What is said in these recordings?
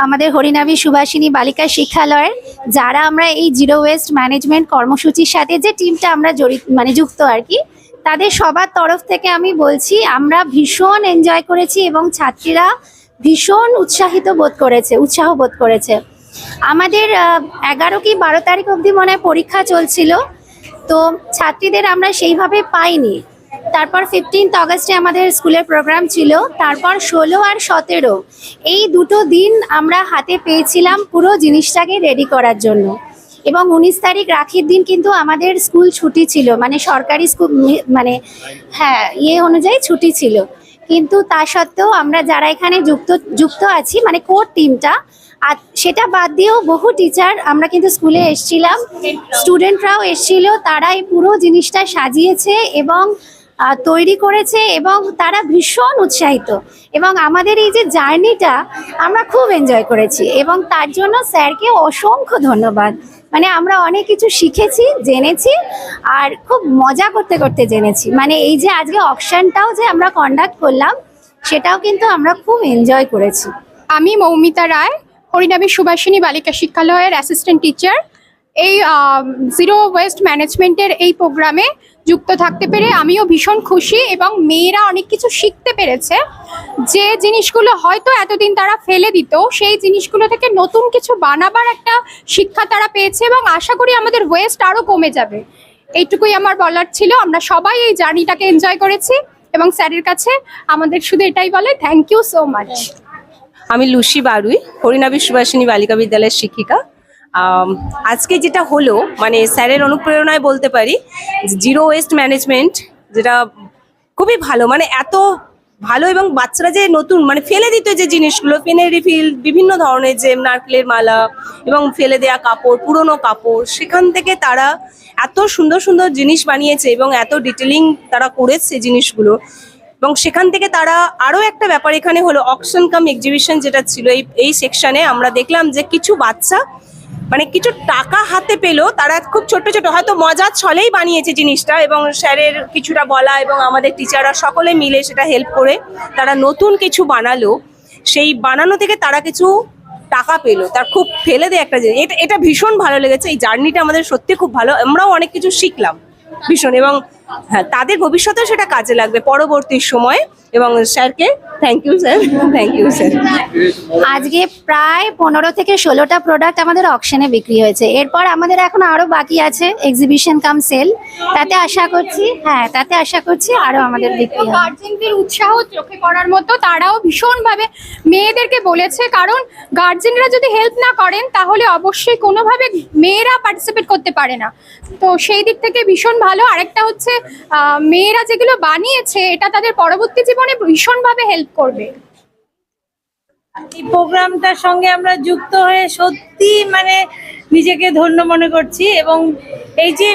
আমাদের হরিনাভি সুভাষিনী বালিকা শিক্ষালয়ের যারা আমরা এই জিরো ওয়েস্ট ম্যানেজমেন্ট কর্মসূচির সাথে যে টিমটা আমরা যুক্ত আর কি, তাদের সবার তরফ থেকে আমি বলছি আমরা ভীষণ এনজয় করেছি এবং ছাত্রীরা ভীষণ উৎসাহ বোধ করেছে। আমাদের 11 কি 12 তারিখ অবধি মনে হয় পরীক্ষা চলছিল, তো ছাত্রীদের আমরা সেইভাবে পাইনি। তারপর 15 আগস্টে আমাদের স্কুলের প্রোগ্রাম ছিল, তারপর 16 আর 17 এই দুটো দিন আমরা হাতে পেয়েছিলাম পুরো জিনিসটাকে রেডি করার জন্য। এবং 19 তারিখ রাখির দিন কিন্তু আমাদের স্কুল ছুটি ছিল, মানে সরকারি স্কুল অনুযায়ী ছুটি ছিল। কিন্তু তা সত্ত্বেও আমরা যারা এখানে যুক্ত আছি মানে কোর টিমটা, আর সেটা বাদ দিয়েও বহু টিচার আমরা কিন্তু স্কুলে এসেছিলাম, স্টুডেন্টরাও এসেছিল, তারাই পুরো জিনিসটা সাজিয়েছে এবং তৈরি করেছে এবং তারা ভীষণ উৎসাহিত। এবং আমাদের এই যে জার্নিটা আমরা খুব এনজয় করেছি এবং তার জন্য স্যারকে অসংখ্য ধন্যবাদ। মানে আমরা অনেক কিছু শিখেছি, জেনেছি, আর খুব মজা করতে করতে জেনেছি। মানে এই যে আজকে অকশনটাও যে আমরা কন্ডাক্ট করলাম, সেটাও কিন্তু আমরা খুব এনজয় করেছি। আমি মৌমিতা রায়, হরিনাভি সুভাষিনী বালিকা শিক্ষালয়ের অ্যাসিস্ট্যান্ট টিচার। এই জিরো ওয়েস্ট ম্যানেজমেন্টের এই প্রোগ্রামে যুক্ত থাকতে পেরে আমিও ভীষণ খুশি এবং মেয়েরা অনেক কিছু শিখতে পেরেছে। যে জিনিসগুলো হয়তো এতদিন তারা ফেলে দিত, সেই জিনিসগুলো থেকে নতুন কিছু বানাবার একটা শিক্ষা তারা পেয়েছে এবং আশা করি আমাদের ওয়েস্ট আরও কমে যাবে। এইটুকুই আমার বলার ছিল। আমরা সবাই এই জার্নিটাকে এনজয় করেছি এবং স্যারের কাছে আমাদের শুধু এটাই বলে থ্যাংক ইউ সো মাচ। আমি লুসি বারুই, হরিনাভি সুভাষিনী বালিকা বিদ্যালয়ের শিক্ষিকা। আজকে যেটা হলো মানে স্যারের অনুপ্রেরণায় বলতে পারি, জিরো ওয়েস্ট ম্যানেজমেন্ট যেটা খুবই ভালো, মানে এত ভালো। এবং বাচ্চারা যে নতুন মানে ফেলে দিত যে জিনিসগুলো, পেনের রিফিল, বিভিন্ন ধরনের যে নারকেলের মালা এবং ফেলে দেয়া কাপড়, পুরনো কাপড়, সেখান থেকে তারা এত সুন্দর সুন্দর জিনিস বানিয়েছে এবং এত ডিটেলিং তারা করেছে জিনিসগুলো। এবং সেখান থেকে তারা আরও একটা ব্যাপার এখানে হলো অকশন কাম এক্সিবিশন যেটা ছিল এই সেকশনে, আমরা দেখলাম যে কিছু বাচ্চা মানে কিছু টাকা হাতে পেলো, তারা খুব ছোট ছোট হয়তো মজার ছলেই বানিয়েছে জিনিসটা এবং স্যারের কিছুটা বলা এবং আমাদের টিচাররা সকলে মিলে সেটা হেল্প করে তারা নতুন কিছু বানালো। সেই বানানো থেকে তারা কিছু টাকা পেলো, তার খুব ফেলে দেয় একটা জিনিস। এটা ভীষণ ভালো লেগেছে। এই জার্নিটা আমাদের সত্যি খুব ভালো, আমরাও অনেক কিছু শিখলাম ভীষণ। এবং হ্যাঁ, তাদের ভবিষ্যতেও সেটা কাজে লাগবে পরবর্তী সময়ে। এবং স্যারকে thank you sir, thank you sir. আজকে প্রায় 15 থেকে 16টা প্রোডাক্ট আমাদের অকশনে বিক্রি হয়েছে। এরপর আমাদের এখন আরো বাকি আছে এক্সিবিশন কাম সেল, তাতে আশা করছি আরো আমাদের বিক্রি হবে। গার্জেনদের উৎসাহ চোখে পড়ার মতো, তারাও ভীষণভাবে মেয়েদেরকে বলেছে, কারণ গার্জেনরা যদি হেল্প না করেন তাহলে অবশ্যই কোনোভাবে মেয়েরা পার্টিসিপেট করতে পারে না। তো সেই দিক থেকে ভীষণ ভালো। আরেকটা হচ্ছে মেয়েরা যেগুলো বানিয়েছে এটা তাদের পরবর্তী জীবনে ভীষণভাবে হেল্প করবে। এই প্রোগ্রামটার সঙ্গে আমরা যুক্ত হয়ে সত্যি মানে নিজেকে ধন্য মনে করছি। এবং এই যে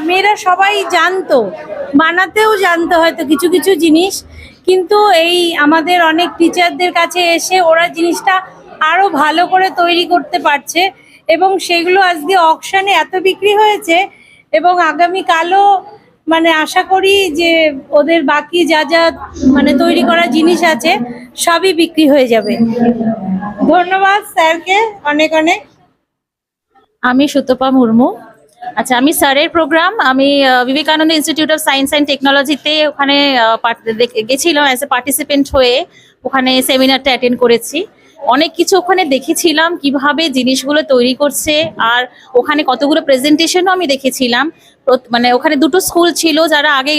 মেয়েরা সবাই জানতো, বানাতেও জানতো হয়তো কিছু কিছু জিনিস, কিন্তু এই আমাদের অনেক টিচারদের কাছে এসে ওরা জিনিসটা আরো ভালো করে তৈরি করতে পারছে এবং সেগুলো আজকে অকশনে এত বিক্রি হয়েছে। এবং আগামীকালও মানে আশা করি যে ওদের বাকি যা যা মানে তৈরি করা জিনিস আছে সবই বিক্রি হয়ে যাবে। ধন্যবাদ স্যারকে অনেক অনেক। আমি সুতপা মুর্মু। আচ্ছা, আমি স্যারের প্রোগ্রাম আমি Vivekananda institute of science and টেকনোলজিতে ওখানে গেছিলাম অ্যাজ এ পার্টিসিপেন্ট হয়ে। ওখানে সেমিনারটা অ্যাটেন্ড করেছি, অনেক কিছু ওখানে দেখেছিলাম কিভাবে জিনিসগুলো তৈরি করছে, আর ওখানে কতগুলো প্রেজেন্টেশনও আমি দেখেছিলাম। মানে ওখানে দুটো স্কুল ছিল যারা আগে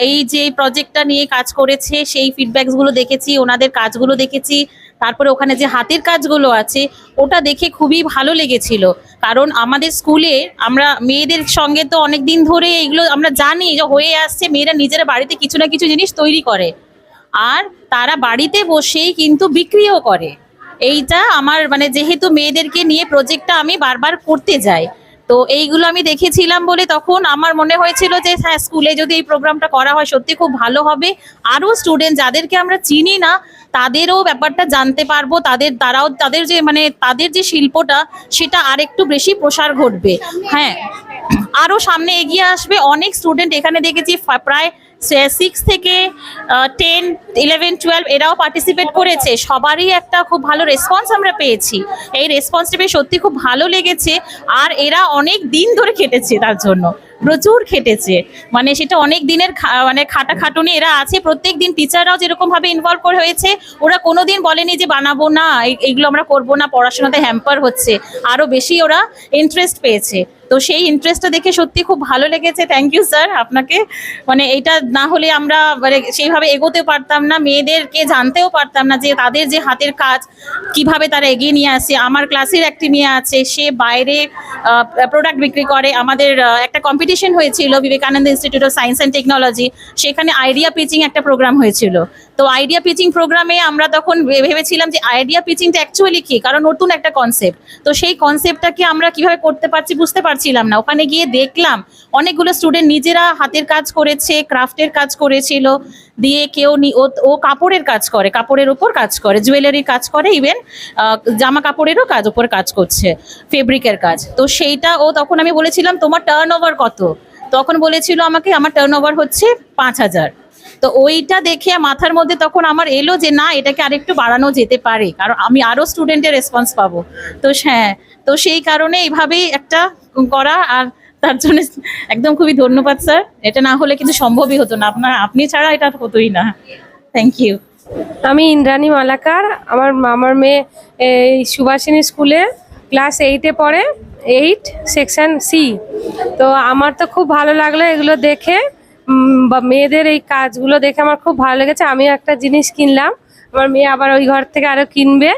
এই যে প্রজেক্টটা নিয়ে কাজ করেছে, সেই ফিডব্যাকসগুলো দেখেছি, ওনাদের কাজগুলো দেখেছি। তারপরে ওখানে যে হাতের কাজগুলো আছে ওটা দেখে খুবই ভালো লেগেছিল, কারণ আমাদের স্কুলে আমরা মেয়েদের সঙ্গে তো অনেক দিন ধরে এইগুলো আমরা জানি যে হয়ে আসছে, মেয়েরা নিজেরা বাড়িতে কিছু না কিছু জিনিস তৈরি করে আর তারা বাড়িতে বসেই কিন্তু বিক্রিও করে। এইটা আমার মানে যেহেতু মেয়েদেরকে নিয়ে প্রজেক্টটা আমি বারবার করতে যাই, তো এইগুলো আমি দেখেছিলাম বলে তখন আমার মনে হয়েছিল যে হ্যাঁ, স্কুলে যদি এই প্রোগ্রামটা করা হয় সত্যি খুব ভালো হবে। আরও স্টুডেন্ট যাদেরকে আমরা চিনি না তাদেরও ব্যাপারটা জানতে পারবো, তাদের যে শিল্পটা সেটা আরেকটু বেশি প্রসার ঘটবে। হ্যাঁ, আরো সামনে এগিয়ে আসবে। অনেক স্টুডেন্ট এখানে দেখেছি প্রায় 6 থেকে 10, 11, 12 এরাও পার্টিসিপেট করেছে। সবারই একটা খুব ভালো রেসপন্স আমরা পেয়েছি। এই রেসপন্সটা পেয়ে সত্যি খুব ভালো লেগেছে। আর এরা অনেক দিন ধরে খেটেছে, তার জন্য প্রচুর খেটেছে। মানে সেটা অনেক দিনের মানে খাটাখাটুনি এরা আছে। প্রত্যেক দিন টিচাররাও যেরকম ভাবে ইনভলভ করে হয়েছে, ওরা কোনোদিন বলেনি যে বানাবো না, এইগুলো আমরা করবো না, পড়াশোনাতে হ্যাম্পার হচ্ছে। আরো বেশি ওরা ইন্টারেস্ট পেয়েছে। তো সেই ইন্টারেস্টটা দেখে সত্যি খুব ভালো লেগেছে। থ্যাংক ইউ স্যার আপনাকে। মানে এটা না হলে আমরা মানে সেইভাবে এগোতে পারতাম না, মেয়েদেরকে জানতেও পারতাম না যে তাদের যে হাতের কাজ কিভাবে তারা এগিয়ে নিয়ে আসে। আমার ক্লাসের একটি মেয়ে আছে, সে বাইরে প্রোডাক্ট বিক্রি করে। আমাদের একটা কম্পিটিশন হয়েছিল Vivekananda institute of science and technology, সেখানে আইডিয়া পিচিং একটা প্রোগ্রাম হয়েছিল। তো আইডিয়া পিচিং প্রোগ্রামে আমরা তখন ভেবেছিলাম যে আইডিয়া পিচিংটা অ্যাকচুয়ালি কি, কারণ নতুন একটা কনসেপ্ট। তো সেই কনসেপ্টটাকে আমরা কিভাবে করতে পারছি বুঝতে পারছিলাম না। ওখানে গিয়ে দেখলাম অনেকগুলো স্টুডেন্ট নিজেরা হাতের কাজ করেছে, ক্রাফটের কাজ করেছিল, দিয়ে কেউ ও কাপড়ের কাজ করে, কাপড়ের উপর কাজ করে, জুয়েলারির কাজ করে, ইভেন জামা কাপড়েরও কাজ উপর কাজ করছে, ফেব্রিকের কাজ। তো সেইটা ও তখন আমি বলেছিলাম তোমার টার্ন ওভার কত, তখন বলেছিল আমাকে আমার টার্ন ওভার হচ্ছে 5,000। তো ওইটা দেখে মাথার মধ্যে তখন আমার এলো যে না, এটাকে আরেকটু বাড়ানো যেতে পারে, কারণ আমি আরো স্টুডেন্টের রেসপন্স পাবো। তো হ্যাঁ, তো সেই কারণে এইভাবেই একটা করা। আর তার জন্য একদম খুবই ধন্যবাদ স্যার। এটা না হলে কিন্তু সম্ভবই হতো না, আপনি ছাড়া এটা হতোই না। Thank you. আমি ইন্দ্রাণী মালাকার। আমার মেয়ে এই সুভাষিনী স্কুলে ক্লাস 8-এ পড়ে, 8 সেকশন সি। তো আমার তো খুব ভালো লাগলো এগুলো দেখে, বা মেয়েদের এই কাজগুলো দেখে আমার খুব ভালো লেগেছে। আমিও একটা জিনিস কিনলাম, আমার মেয়ে আবার ওই ঘর থেকে আরো কিনবে।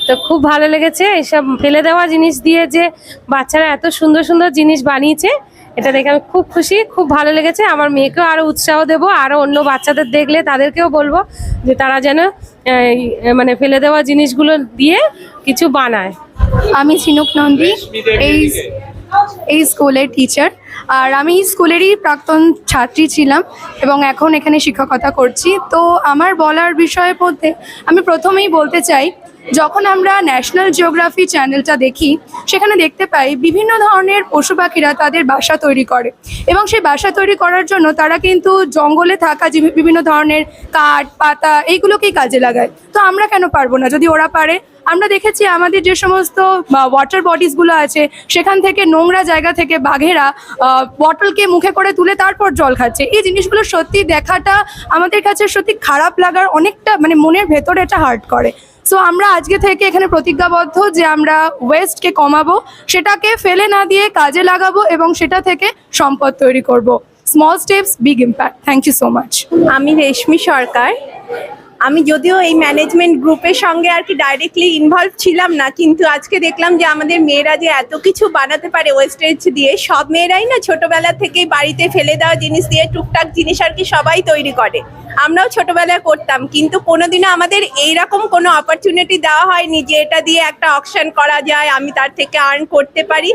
তো খুব ভালো লেগেছে এইসব ফেলে দেওয়া জিনিস দিয়ে যে বাচ্চারা এত সুন্দর সুন্দর জিনিস বানিয়েছে, এটা দেখে আমি খুব খুশি, খুব ভালো লেগেছে। আমার মেয়েকেও আরো উৎসাহ দেবো, আরো অন্য বাচ্চাদের দেখলে তাদেরকেও বলবো যে তারা যেন মানে ফেলে দেওয়া জিনিসগুলো দিয়ে কিছু বানায়। আমি ঝিনুক নন্দী, এই স্কুলের টিচার। আর আমি স্কুলেরই প্রাক্তন ছাত্রী ছিলাম এবং এখন এখানে শিক্ষকতা করছি। তো আমার বলার বিষয়ের মধ্যে আমি প্রথমেই বলতে চাই, যখন আমরা ন্যাশনাল জিওগ্রাফি চ্যানেলটা দেখি, সেখানে দেখতে পাই বিভিন্ন ধরনের পশু পাখিরা তাদের বাসা তৈরি করে এবং সেই বাসা তৈরি করার জন্য তারা কিন্তু জঙ্গলে থাকা যে বিভিন্ন ধরনের কাঠ পাতা এইগুলোকেই কাজে লাগায়। তো আমরা কেন পারবো না যদি ওরা পারে? আমরা দেখেছি আমাদের যে সমস্ত ওয়াটার বডিসগুলো আছে, সেখান থেকে নোংরা জায়গা থেকে বাঘেরা বটলকে মুখে করে তুলে তারপর জল খাচ্ছে। এই জিনিসগুলো সত্যি দেখাটা আমাদের কাছে সত্যি খারাপ লাগার অনেকটা, মানে মনের ভেতরে এটা হার্ট করে। সো আমরা আজকে থেকে এখানে প্রতিজ্ঞাবদ্ধ যে আমরা ওয়েস্টকে কমাবো, সেটাকে ফেলে না দিয়ে কাজে লাগাবো এবং সেটা থেকে সম্পদ তৈরি করব। Small steps, big impact. Thank you so much. আমি রেশমি সরকার। আমি যদিও এই ম্যানেজমেন্ট গ্রুপের সঙ্গে আর কি ডাইরেক্টলি ইনভলভ ছিলাম না, কিন্তু আজকে দেখলাম যে আমাদের মেয়েরা যে এত কিছু বানাতে পারে ওয়েস্টেজ দিয়ে। সব মেয়েরাই না ছোটবেলা থেকেই বাড়িতে ফেলে দেওয়া জিনিস দিয়ে টুকটাক জিনিস আর কি সবাই তৈরি করে। আমরাও ছোটবেলায় করতাম, কিন্তু কোনোদিনও আমাদের এইরকম কোনো অপরচুনিটি দেওয়া হয়নি যে এটা দিয়ে একটা অকশন করা যায়, আমি তার থেকে আর্ন করতে পারি।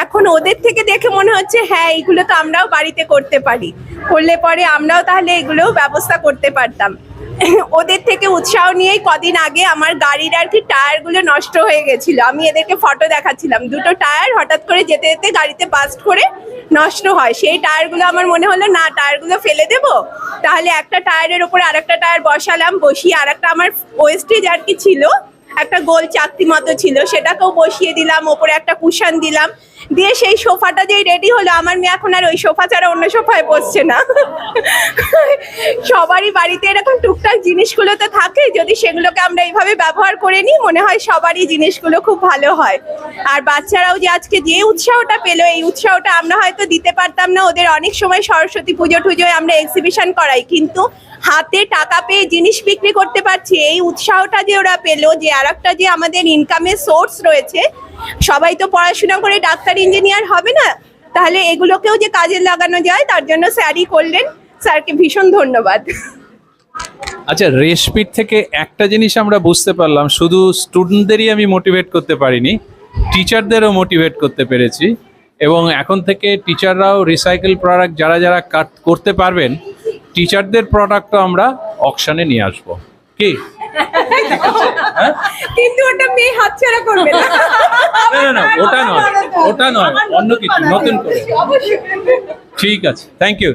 এখন ওদের থেকে দেখে মনে হচ্ছে হ্যাঁ, এইগুলো তো আমরাও বাড়িতে করতে পারি, করলে পরে আমরাও তাহলে এগুলোও ব্যবস্থা করতে পারতাম। ওদের থেকে উৎসাহ নিয়েই কদিন আগে আমার গাড়ির আর কি টায়ারগুলো নষ্ট হয়ে গেছিল। আমি এদেরকে ফটো দেখাচ্ছিলাম, দুটো টায়ার হঠাৎ করে যেতে যেতে গাড়িতে বাস্ট করে নষ্ট হয়। সেই টায়ারগুলো আমার মনে হলো না, টায়ারগুলো ফেলে দেবো, তাহলে একটা টায়ারের ওপরে আরেকটা টায়ার বসালাম, বসিয়ে আরেকটা আমার ওয়েস্টেজ আর কি ছিল, একটা গোল চাকতি মতো ছিল, সেটাকেও বসিয়ে দিলাম, ওপরে একটা কুশন দিলাম, দিয়ে সেই সোফাটা যেই রেডি হলো, আমার মেয়ে এখন আর ওই সোফা ছাড়া অন্য সোফায় বসছে না। সবারই বাড়িতে এরকম টুকটাক জিনিসগুলো তো থাকে, যদি সেগুলোকে আমরা এইভাবে ব্যবহার করে নিই, মনে হয় সবারই জিনিসগুলো খুব ভালো হয়। আর বাচ্চারাও যে আজকে যে উৎসাহটা পেলো, এই উৎসাহটা আমরা হয়তো দিতে পারতাম না। ওদের অনেক সময় সরস্বতী পুজো টুজোয় আমরা এক্সিবিশন করাই, কিন্তু হাতে টাকা পেয়ে জিনিস বিক্রি করতে পারছি, এই উৎসাহটা যে ওরা পেলো, যে আর একটা যে আমাদের ইনকামের সোর্স রয়েছে। সবাই তো পড়াশোনা করে ডাক্তার ইঞ্জিনিয়ার হবে না, তাহলে এগুলোকেও যে কাজে লাগানো যায়, তার জন্য স্যারই করলেন। স্যারকে ভীষণ ধন্যবাদ। আচ্ছা, রেশমির থেকে একটা জিনিস আমরা বুঝতে পারলাম, শুধু স্টুডেন্টদেরই আমি মোটিভেট করতে পারিনি, টিচারদেরও মোটিভেট করতে পেরেছি। এবং এখন থেকে টিচাররাও রিসাইকেল প্রোডাক্ট যারা যারা কাট করতে পারবেন, টিচারদের প্রোডাক্টও আমরা অকশনে নিয়ে আসবো। কি হ্যাঁ? কিন্তু ওটা মেয়ে হাতছাড়া করবে না। না ওটা নয় অন্য কিছু নতুন করে। ঠিক আছে, থ্যাংক ইউ।